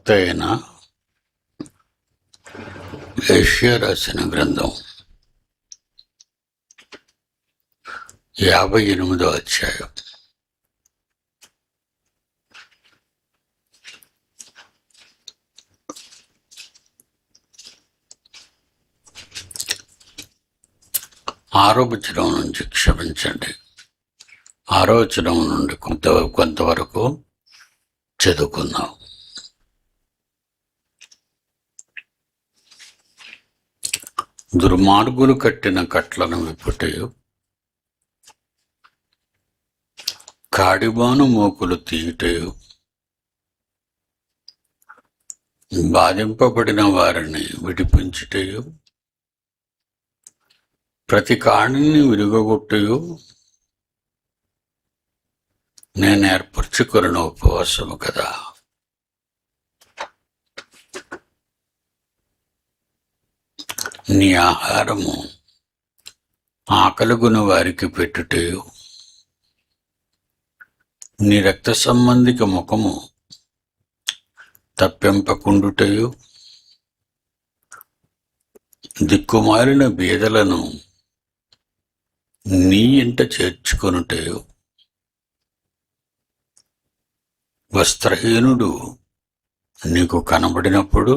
ప్రవక్త అయిన యెషయా రాసిన గ్రంథం 58వ అధ్యాయం. ఆరో వచనం నుంచి క్షమించండి, 6వ వచనం నుండి కొంతవరకు చదువుకుందాం. దుర్మార్గులు కట్టిన కట్లను విప్పుటయు, కాడిబాను మోకులు తీయుటయు, బాధింపబడిన వారిని విడిపించుటయు, ప్రతి కాడిని విరుగగొట్టయు నేను ఏర్పరచుకొనిన ఉపవాసము కదా. నీ ఆహారము ఆకలిగొని వారికి పెట్టుటయు, నీ రక్త సంబంధిక ముఖము తప్పింపకుండుటయు, దిక్కుమాలిన బీదలను నీ ఇంట చేర్చుకొనుటయు, వస్త్రహీనుడు నీకు కనబడినప్పుడు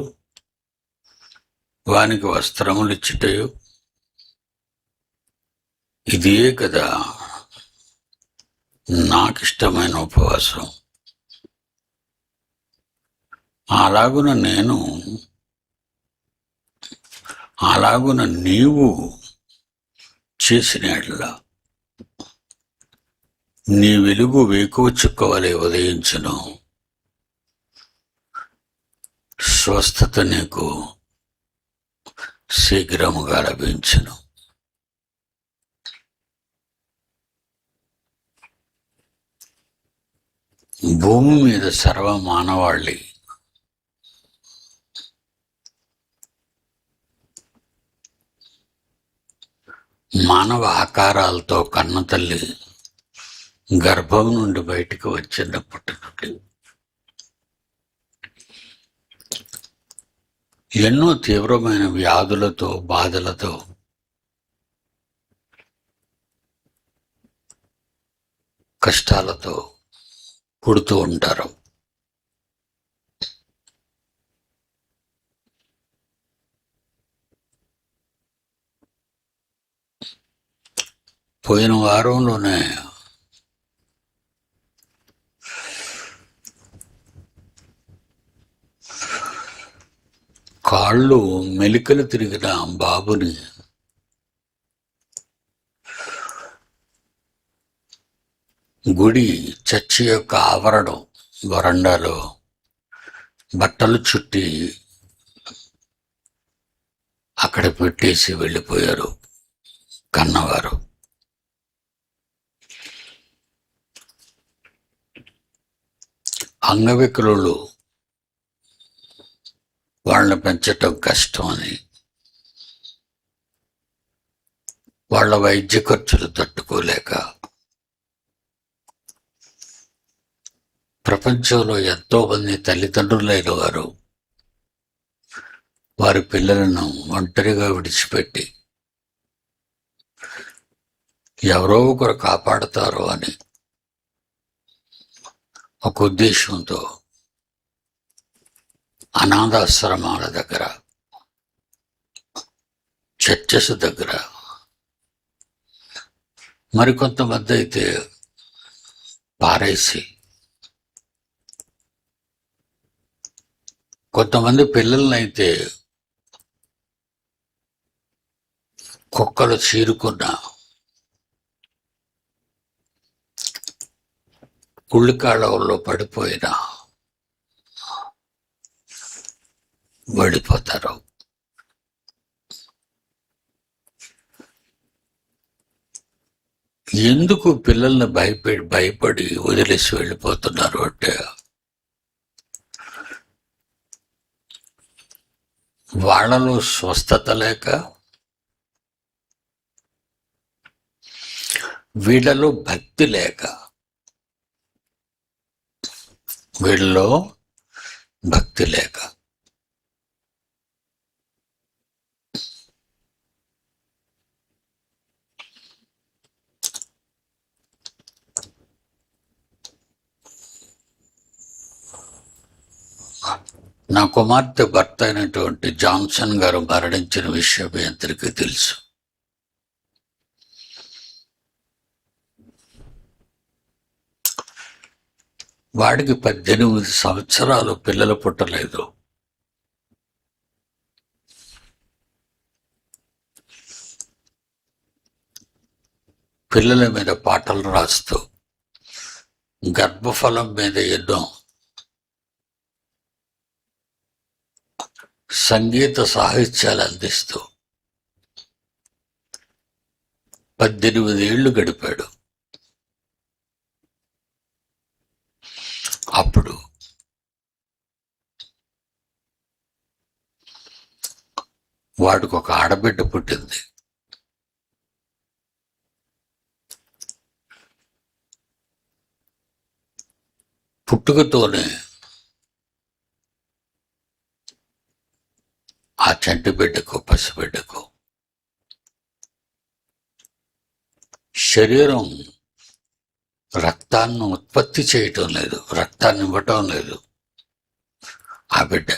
వానికి వస్త్రములిచ్చుటయు, ఇదే కదా నాకిష్టమైన ఉపవాసం. అలాగున నీవు చేసిన యెడల నీ వెలుగు వేకువ చుక్క వలె ఉదయించును, స్వస్థత నీకు శీఘ్రముగా లభించును. భూమి మీద సర్వ మానవాళి మానవ ఆకారాలతో కన్న తల్లి గర్భం నుండి బయటికి వచ్చినప్పటి నుండి ఎన్నో తీవ్రమైన వ్యాధులతో, బాధలతో కష్టాలతో పుడుతూ ఉంటారు. పోయిన వారంలోనే కాళ్ళు మెలికలు తిరిగిన బాబుని గుడి చర్చి యొక్క ఆవరణం వరండాలో బట్టలు చుట్టి అక్కడ పెట్టేసి వెళ్ళిపోయారు కన్నవారు. అంగవికలులు వాళ్ళని పెంచటం కష్టం అని, వాళ్ళ వైద్య ఖర్చులు తట్టుకోలేక ప్రపంచంలో ఎంతో మంది తల్లిదండ్రులైన వారు వారి పిల్లలను ఒంటరిగా విడిచిపెట్టి ఎవరో ఒకరు కాపాడుతారో అని ఒక ఉద్దేశంతో అనాథాశ్రమాల దగ్గర, చర్చెస్ దగ్గర, మరికొంతమంది అయితే పారేసి, కొంతమంది పిల్లలనైతే కుక్కలు చీరుకున్న కుళ్ళికాళ్ళలో పడిపోయిన వెళ్ళిపోతారు. ఎందుకు పిల్లల్ని భయపడి వదిలేసి వెళ్ళిపోతున్నారు అంటే, వాళ్ళలో స్వస్థత లేక, వీళ్ళలో భక్తి లేక, వీళ్ళలో భక్తి లేక. నా కుమార్తె భర్త అయినటువంటి జాన్సన్ గారు మరణించిన విషయం మీ అందరికీ తెలుసు. వాడికి 18 సంవత్సరాలు, పిల్లలు పుట్టలేదు. పిల్లల మీద పాటలు రాస్తూ, గర్భఫలం మీద ఎన్నో సంగీత సాహిత్యాలు అందిస్తూ 18 ఏళ్ళు గడిపాడు. అప్పుడు వాడికి ఒక ఆడబిడ్డ పుట్టింది. పుట్టుకతోనే ఆ చంటి బిడ్డకు, పసిబిడ్డకు శరీరం రక్తాన్ని ఉత్పత్తి చేయటం లేదు, రక్తాన్ని ఇవ్వటం లేదు. ఆ బిడ్డ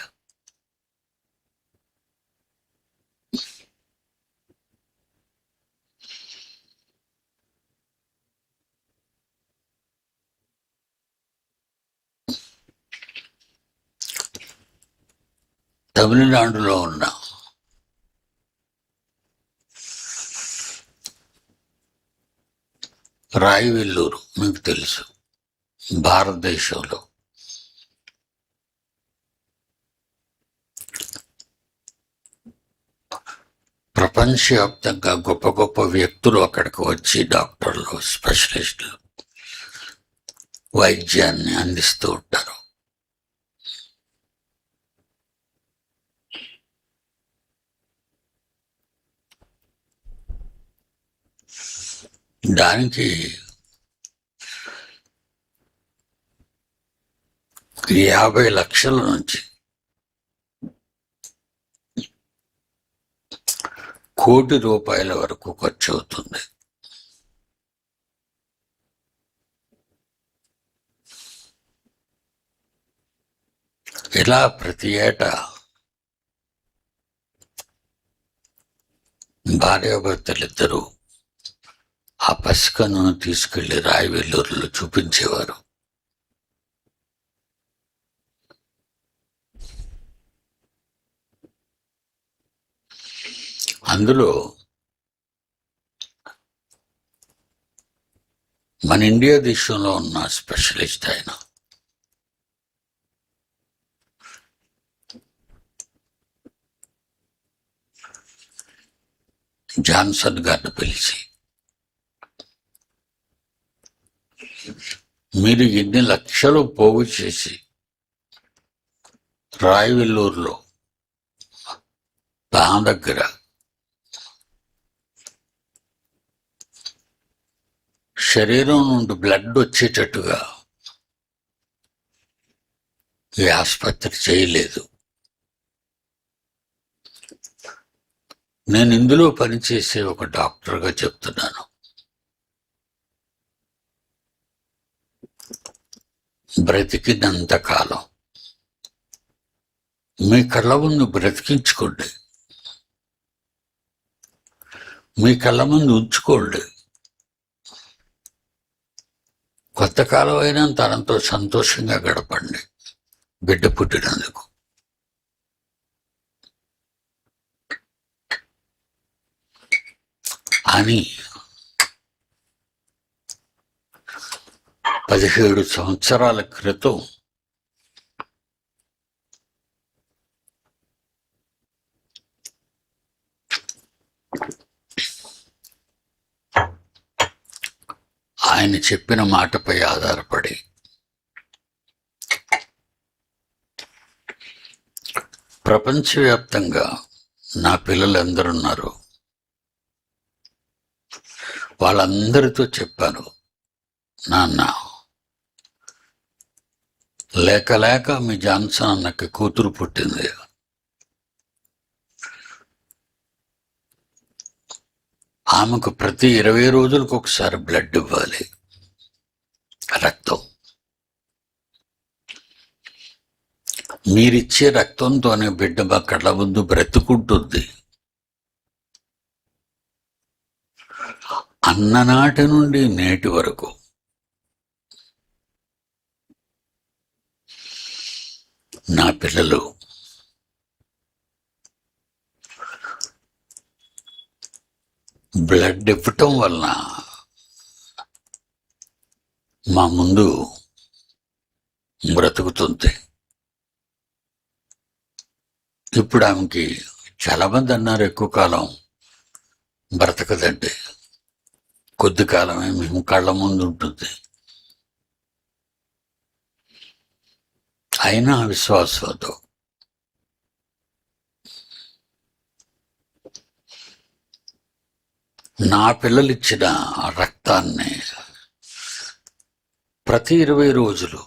తమిళనాడులో ఉన్న రాయివెల్లూరు మీకు తెలుసు, భారతదేశంలో ప్రపంచవ్యాప్తంగా గొప్ప గొప్ప వ్యక్తులు అక్కడికి వచ్చి డాక్టర్లు, స్పెషలిస్టులు వైద్యాన్ని అందిస్తూ ఉంటారు. దానికి 50 లక్షల నుంచి 1 కోటి రూపాయల వరకు ఖర్చు అవుతుంది. ఇలా ప్రతి ఏటా భార్యాభర్తలిద్దరూ ఆ పసికన్నును తీసుకెళ్లి రాయివెల్లూరులో చూపించేవారు. అందులో మన ఇండియా దేశంలో ఉన్న స్పెషలిస్ట్ ఆయన జాన్సన్ గారిని పిలిచి, మీరు ఎన్ని లక్షలు పోగు చేసి రాయివెల్లూరులో నా దగ్గర శరీరం నుండి బ్లడ్ వచ్చేటట్టుగా ఈ ఆసుపత్రి చేయలేదు. నేను ఇందులో పనిచేసే ఒక డాక్టర్గా చెప్తున్నాను. బ్రతికినంత కాలం మీ కళ్ళ ముందు బ్రతికించుకోండి, మీ కళ్ళ ముందు ఉంచుకోండి. కొత్త కాలం అయినా తనతో సంతోషంగా గడపండి బిడ్డ పుట్టినందుకు. అని 17 సంవత్సరాల క్రితం ఆయన చెప్పిన మాటపై ఆధారపడి ప్రపంచవ్యాప్తంగా నా పిల్లలు ఎందరున్నారు వాళ్ళందరితో చెప్పాను, నాన్న లేక లేక మీ జాన్సన్ అన్నకి కూతురు పుట్టింది. ఆమెకు ప్రతి 20 రోజులకు ఒకసారి బ్లడ్ ఇవ్వాలి, రక్తం. మీరిచ్చే రక్తంతోనే బిడ్డ మా కళ్ళ ముందు బ్రతుకుంటుంది. అన్ననాటి నుండి నేటి వరకు నా పిల్లలు బ్లడ్ ఇవ్వటం వలన మా ముందు బ్రతుకుతుంది. ఇప్పుడు ఆమెకి చాలామంది అన్నారు ఎక్కువ కాలం బ్రతకదండి, కొద్ది కాలమే మేము కళ్ళ ముందు ఉంటుంది. అయినా విశ్వాసంతో నా పిల్లలు ఇచ్చిన రక్తాన్ని ప్రతి 20 రోజులు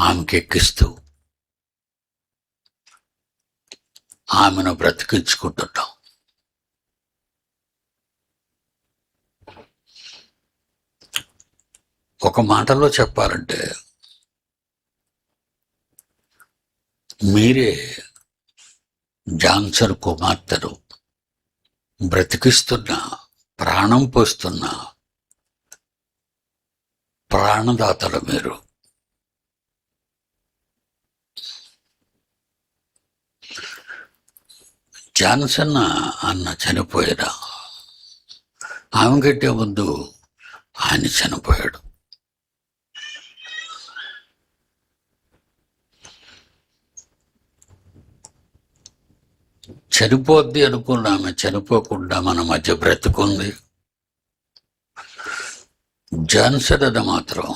ఆమెకి ఎక్కిస్తూ ఆమెను బ్రతికించుకుంటున్నాం. ఒక మాటలో చెప్పాలంటే మీరే జాన్సన్ కుమార్తెను బ్రతికిస్తున్న, ప్రాణం పోస్తున్న ప్రాణదాతలు మీరు. జాన్సన్ అన్న చనిపోయిన ఆమె కంటే ముందు ఆయన చనిపోయాడు. చనిపోద్ది అనుకున్న ఆమె చనిపోకుండా మన మధ్య బ్రతుకుంది. జాన్సన్ అన్న మాత్రం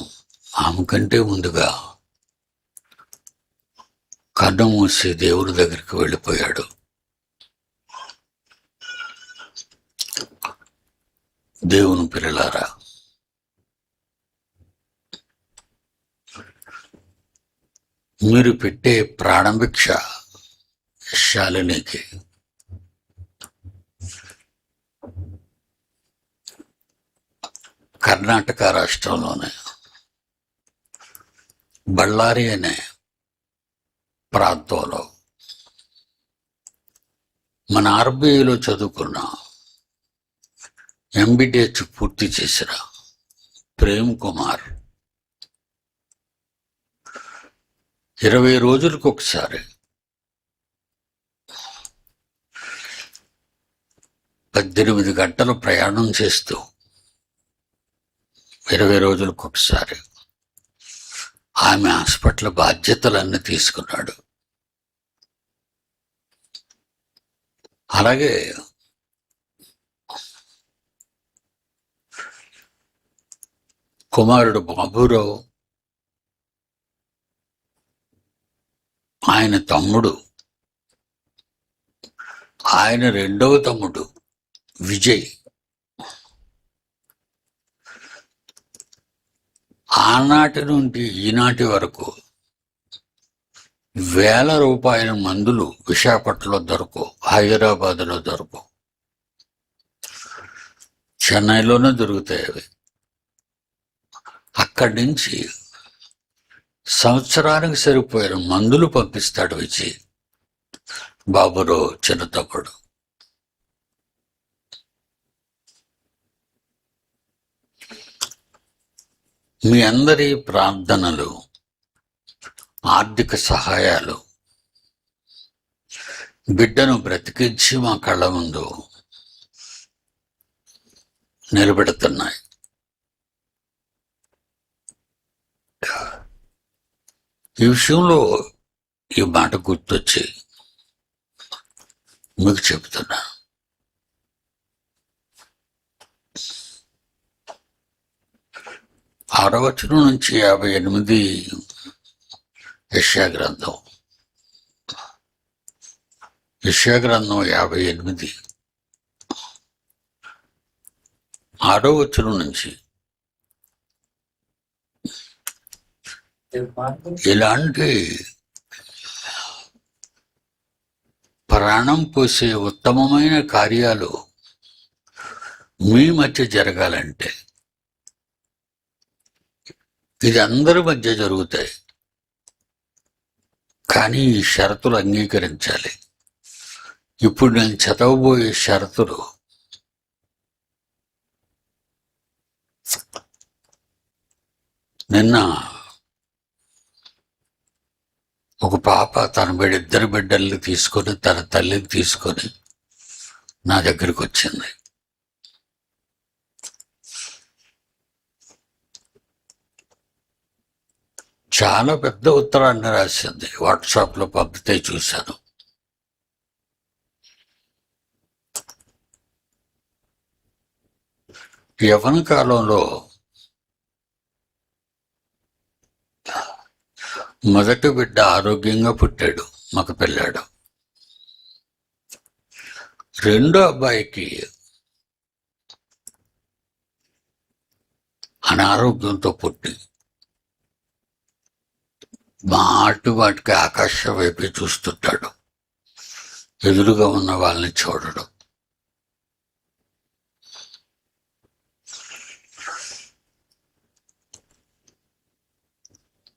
ఆమె కంటే ముందుగా కన్ను మూసి దేవుడి దగ్గరికి వెళ్ళిపోయాడు. దేవుని పిల్లలారా, మీరు పెట్టే ప్రాణభిక్ష శాలినికి కర్ణాటక రాష్ట్రంలోనే బళ్ళారి అనే ప్రాంతంలో మన ఆర్బీఐలో చదువుకున్న ఎంబీడీహెచ్ పూర్తి చేసిన ప్రేమ్ కుమార్ 20 రోజులకు ఒకసారి 18 గంటలు ప్రయాణం చేస్తూ 20 రోజులకు ఒకసారి ఆమె హాస్పిటల్ బాధ్యతలన్నీ తీసుకున్నాడు. అలాగే కుమారుడు బాబురావు, ఆయన తమ్ముడు, ఆయన రెండవ తమ్ముడు విజయ్, ఆనాటి నుండి ఈనాటి వరకు వేల రూపాయల మందులు విశాఖపట్నంలో దొరకవు, హైదరాబాద్లో దొరకవు, చెన్నైలోనే దొరుకుతాయి అవి. అక్కడి నుంచి సంవత్సరానికి సరిపోయిన మందులు పంపిస్తాడు విజయ్, బాబురావు చిన్న తమ్ముడు. మీ అందరి ప్రార్థనలు, ఆర్థిక సహాయాలు బిడ్డను బ్రతికించి మా కళ్ళ ముందు నిలబెడుతున్నాయి. ఈ విషయంలో ఈ మాట గుర్తొచ్చి మీకు చెప్తున్నా. ఆరవ వచనం నుంచి 58 యెషయా గ్రంథం 58 6వ వచనం నుంచి ఇలాంటి ప్రాణం పోసే ఉత్తమమైన కార్యాలు మీ మధ్య జరగాలంటే ఇది అందరి మధ్య జరుగుతాయి. కానీ ఈ షరతులు అంగీకరించాలి. ఇప్పుడు నేను చదవబోయే షరతులు నిన్న ఒక పాప తన ఇద్దరు బిడ్డల్ని తీసుకొని తన తల్లిని తీసుకొని నా దగ్గరికి వచ్చింది. చాలా పెద్ద ఉత్తరాన్ని రాసింది. వాట్సాప్లో పంపితే చూశాను. యవ్వన కాలంలో మొదటి బిడ్డ ఆరోగ్యంగా పుట్టాడు, మగ పిల్లాడు. రెండో అబ్బాయికి అనారోగ్యంతో పుట్టి వాటికి ఆకాశం వైపు చూస్తుంటాడు, ఎదురుగా ఉన్న వాళ్ళని చూడడం.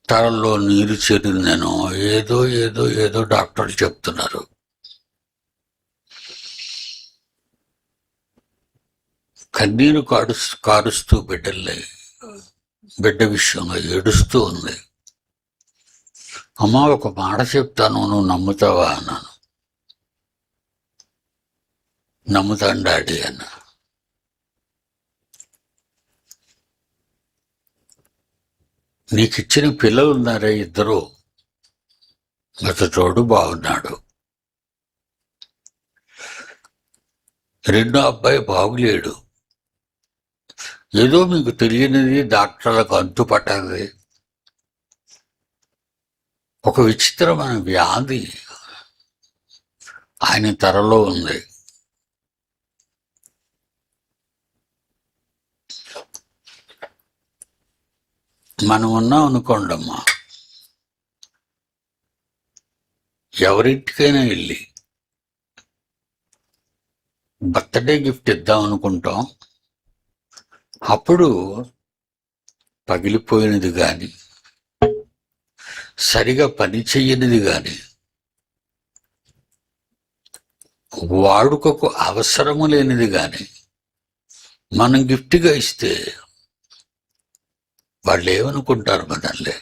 తలలో నీరు చేరిందేనో ఏదో ఏదో ఏదో డాక్టర్లు చెప్తున్నారు. కన్నీరు కారుస్తూ బిడ్డ విషయంగా ఏడుస్తూ ఉంది. అమ్మ, ఒక మాట చెప్తాను, నువ్వు నమ్ముతావా అన్నాను. నమ్ముతాను డాడీ అన్న. నీకు ఇచ్చిన పిల్లలు ఉన్నారే ఇద్దరు, మొదటోడు బాగున్నాడు, రెండో అబ్బాయి బాగులేడు. ఏదో మీకు తెలియనిది, డాక్టర్లకు అంతుపట్టది, ఒక విచిత్రమైన వ్యాధి ఆయన తరలో ఉంది. మనం ఉన్నాం అనుకోండమ్మా, ఎవరింటికైనా వెళ్ళి బర్త్డే గిఫ్ట్ ఇద్దాం అనుకుంటాం. అప్పుడు పగిలిపోయినది కానీ, సరిగా పని చెయ్యనిది కానీ, వాడుకకు అవసరము లేనిది కానీ మనం గిఫ్ట్గా ఇస్తే వాళ్ళు ఏమనుకుంటారు మనల్ని?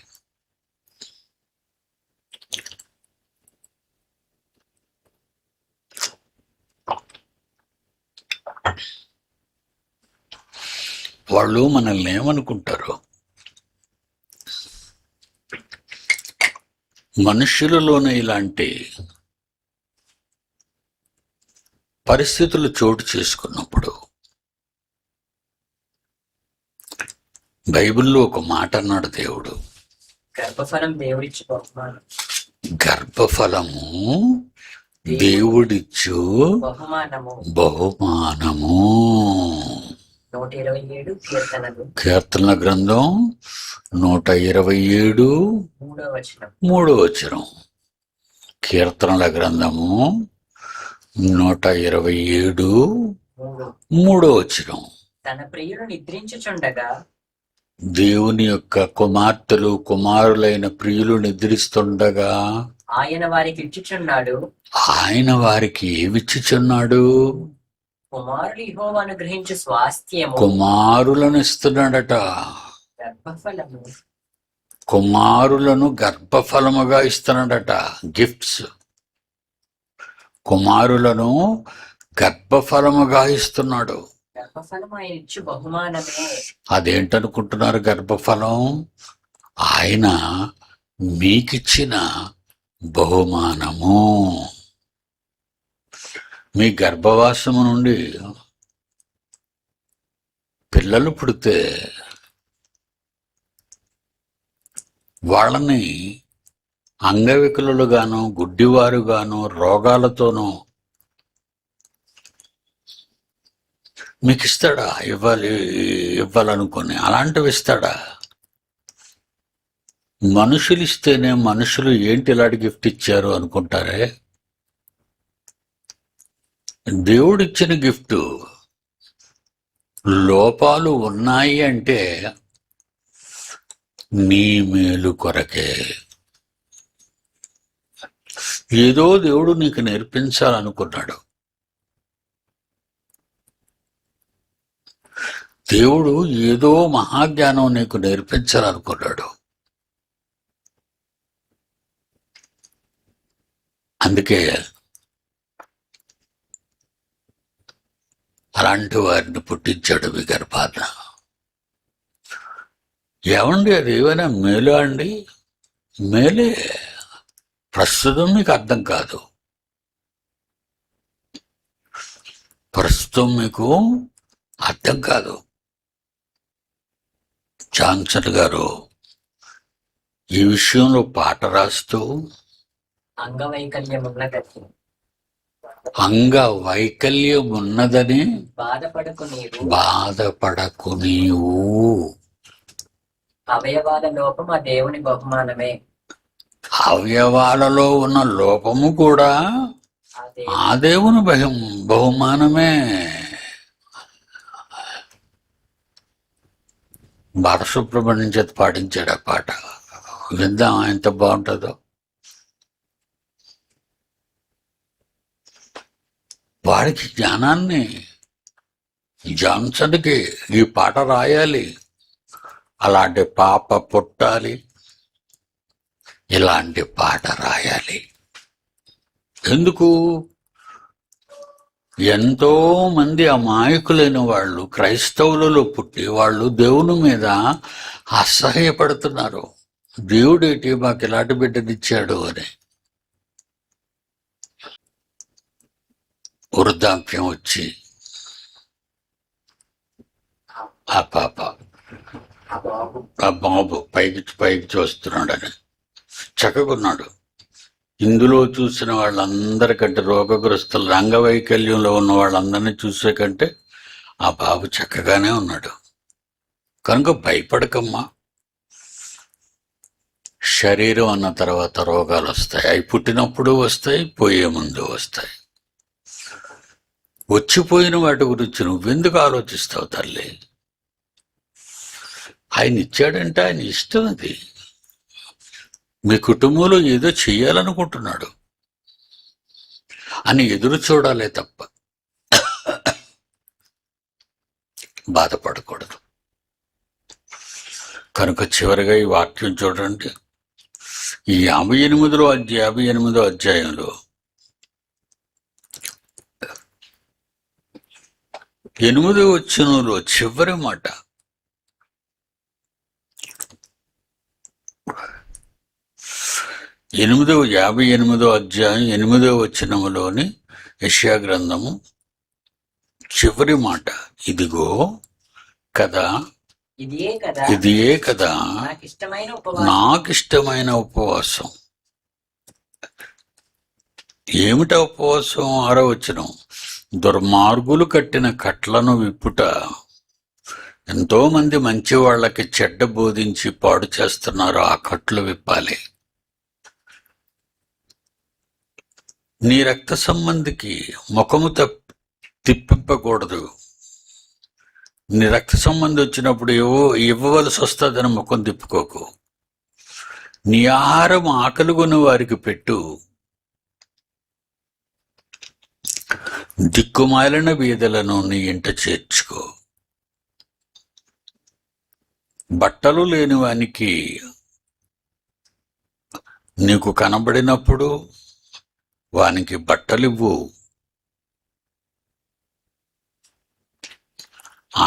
వాళ్ళు మనల్ని ఏమనుకుంటారు? మనుష్యులలోనే ఇలాంటి పరిస్థితులు చోటు చేసుకున్నప్పుడు బైబిల్లో ఒక మాట అన్నాడు దేవుడు, గర్భఫలము దేవుడిచ్చు బహుమానము. కీర్తనల గ్రంథం 127 3వ వచనం. కీర్తనల గ్రంథము 127 3వ వచనం. తన ప్రియులు నిద్రించుచుండగా, దేవుని యొక్క కుమార్తెలు కుమారులైన ప్రియులు నిద్రిస్తుండగా ఆయన వారికి ఇచ్చుచున్నాడు. ఆయన వారికి ఏమిచ్చుచున్నాడు? కుమారులు యెహోవాను గ్రహించు స్వాస్థ్యము. కుమారులను ఇస్తున్నాడట. గర్భఫలము. కుమారులను గర్భఫలముగా ఇస్తున్నాడట. గిఫ్ట్స్. కుమారులను గర్భఫలముగా ఇస్తున్నాడు. గర్భఫలం ఆయన ఇచ్చు బహుమానమే. అదేంటనుకుంటున్నారు గర్భఫలం? ఆయన మీకిచ్చిన బహుమానము. మీ గర్భవాసము నుండి పిల్లలు పుడితే వాళ్ళని అంగవికలుగాను, గుడ్డివారుగాను, రోగాలతోనూ మీకు ఇస్తాడా? ఇవ్వాలనుకుని అలాంటివి ఇస్తాడా? మనుషులు ఇస్తేనే మనుషులు ఏంటి ఇలాంటి గిఫ్ట్ ఇచ్చారు అనుకుంటారే. దేవుడిచ్చిన గిఫ్ట్ లోపాలు ఉన్నాయి అంటే నీ మేలు కొరకే. ఏదో దేవుడు నీకు నేర్పించాలనుకున్నాడు. దేవుడు ఏదో మహాజ్ఞానం నీకు నేర్పించాలనుకున్నాడు. అందుకే అలాంటి వారిని పుట్టించాడు మీ గర్భాన. ఏమండి అది ఏమైనా మేలు అండి? మేలే. ప్రస్తుతం మీకు అర్థం కాదు. ప్రస్తుతం మీకు అర్థం కాదు. జాన్సన్ గారు ఈ విషయంలో పాట రాస్తూ అంగవైకల్యం ఉన్నదని అంగవైకల్యం ఉన్నదని బాధపడకు నీవు. అవయవాల లోపం ఆ దేవుని బహుమానమే. అవయవాలలో ఉన్న లోపము కూడా ఆ దేవుని బహుమానమే. బాలసుబ్రహ్మణ్యం చేత పాటించాడు ఆ పాట. విందాం ఎంత బాగుంటుందో. వాడికి జ్ఞానాన్ని, జాన్సన్కి ఈ పాట రాయాలి, అలాంటి పాప పుట్టాలి, ఇలాంటి పాట రాయాలి. ఎందుకు? ఎంతో మంది అమాయకులైన వాళ్ళు క్రైస్తవులలో పుట్టి వాళ్ళు దేవుని మీద అసహ్యపడుతున్నారు. దేవుడేటి మాకు ఇలాంటి బిడ్డనిచ్చాడు అని. వృద్ధాప్యం వచ్చి ఆ పాప ఆ బాబు పైకి చూస్తున్నాడని చక్కగున్నాడు. ఇందులో చూసిన వాళ్ళందరికంటే, రోగగ్రస్తులు అంగవైకల్యంలో ఉన్న వాళ్ళందరినీ చూసే కంటే ఆ బాబు చక్కగానే ఉన్నాడు. కనుక భయపడకమ్మా. శరీరం అన్న తర్వాత రోగాలు వస్తాయి. అవి పుట్టినప్పుడు వస్తాయి, పోయే ముందు వస్తాయి. వచ్చిపోయిన వాటి గురించి నువ్వెందుకు ఆలోచిస్తావు తల్లి? ఆయన ఇచ్చాడంటే ఆయన ఇష్టం. అది మీ కుటుంబంలో ఏదో చెయ్యాలనుకుంటున్నాడు అని ఎదురు చూడాలే తప్ప బాధపడకూడదు. కనుక చివరిగా ఈ వాక్యం చూడండి. ఈ 58వ అధ్యాయంలో 8వ వచనంలో చివరి మాట, ఎనిమిదవ 58వ అధ్యాయం 8వ వచనములోని యెషయా గ్రంథము చివరి మాట, ఇదిగో కదా, ఇదియే కదా నాకిష్టమైన ఉపవాసం. ఏమిటా ఉపవాసం? 6వ వచనం, దుర్మార్గులు కట్టిన కట్లను విప్పుట. ఎంతో మంది మంచి వాళ్ళకి చెడ్డ బోధించి పాడు చేస్తున్నారు. ఆ కట్లు విప్పాలి. నీ రక్త సంబంధికి ముఖము తిప్పింపకూడదు. నీ రక్త సంబంధి వచ్చినప్పుడు ఇవ్వవలసి వస్తుందని ముఖం తిప్పుకోకు. నీ ఆహారం ఆకలిగొని వారికి పెట్టు. దిక్కుమాలిన బీదలను నీ ఇంట చేర్చుకో. బట్టలు లేని వానికి నీకు కనబడినప్పుడు వానికి బట్టలివ్వు.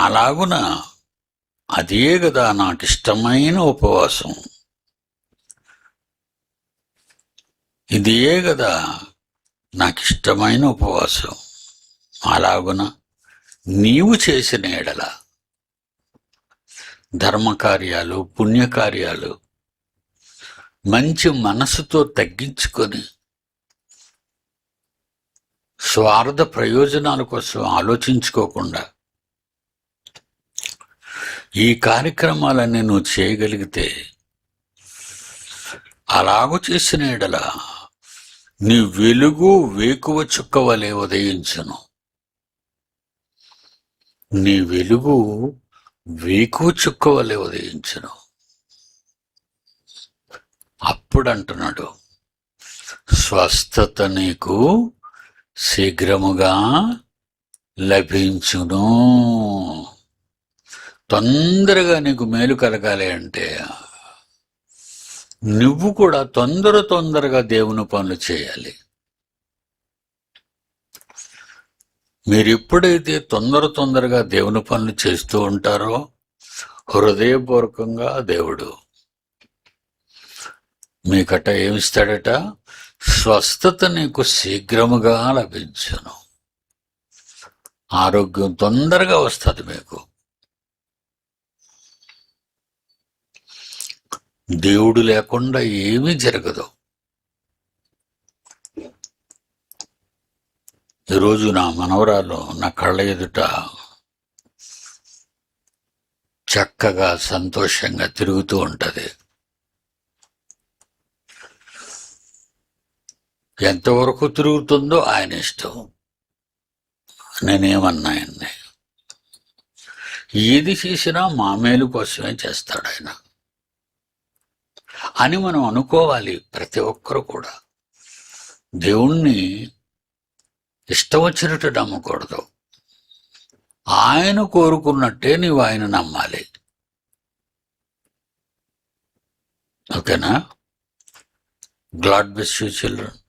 అలాగున అదే కదా నాకిష్టమైన ఉపవాసం. ఇదే కదా నాకిష్టమైన ఉపవాసం. అలాగున నీవు చేసిన ఎడల ధర్మకార్యాలు, పుణ్యకార్యాలు మంచి మనసుతో తగ్గించుకొని స్వార్థ ప్రయోజనాల కోసం ఆలోచించుకోకుండా ఈ కార్యక్రమాలన్నీ నువ్వు చేయగలిగితే అలాగు చేసిన ఎడల నీ వెలుగు వేకువ చుక్క వలె ఉదయించును. నీ వెలుగు వేకువ చుక్క వలె ఉదయించును. అప్పుడు అంటున్నాడు, స్వస్థత నీకు శీఘ్రముగా లభించును. తొందరగా నీకు మేలు కలగాలి అంటే నువ్వు కూడా తొందరగా దేవుని పనులు చేయాలి. మీరు ఎప్పుడైతే తొందరగా దేవుని పనులు చేస్తూ ఉంటారో హృదయపూర్వకంగా దేవుడు మీకట ఏమిస్తాడట? స్వస్థత నీకు శీఘ్రముగా లభించును. ఆరోగ్యం తొందరగా వస్తుంది మీకు. దేవుడు లేకుండా ఏమీ జరగదు. ఈరోజు నా మనవరాలు నా కళ్ళ ఎదుట చక్కగా సంతోషంగా తిరుగుతూ ఉంటది. ఎంతవరకు తిరుగుతుందో ఆయన ఇష్టం. నేనేమన్నా ఆయన్ని ఏది చేసినా మా మేలు కోసమే చేస్తాడు ఆయన అని మనం అనుకోవాలి. ప్రతి ఒక్కరు కూడా దేవుణ్ణి ఇష్టం వచ్చినట్టు నమ్మకూడదు. ఆయన కోరుకున్నట్టే నీవు ఆయన నమ్మాలి. ఓకేనా? God bless you children.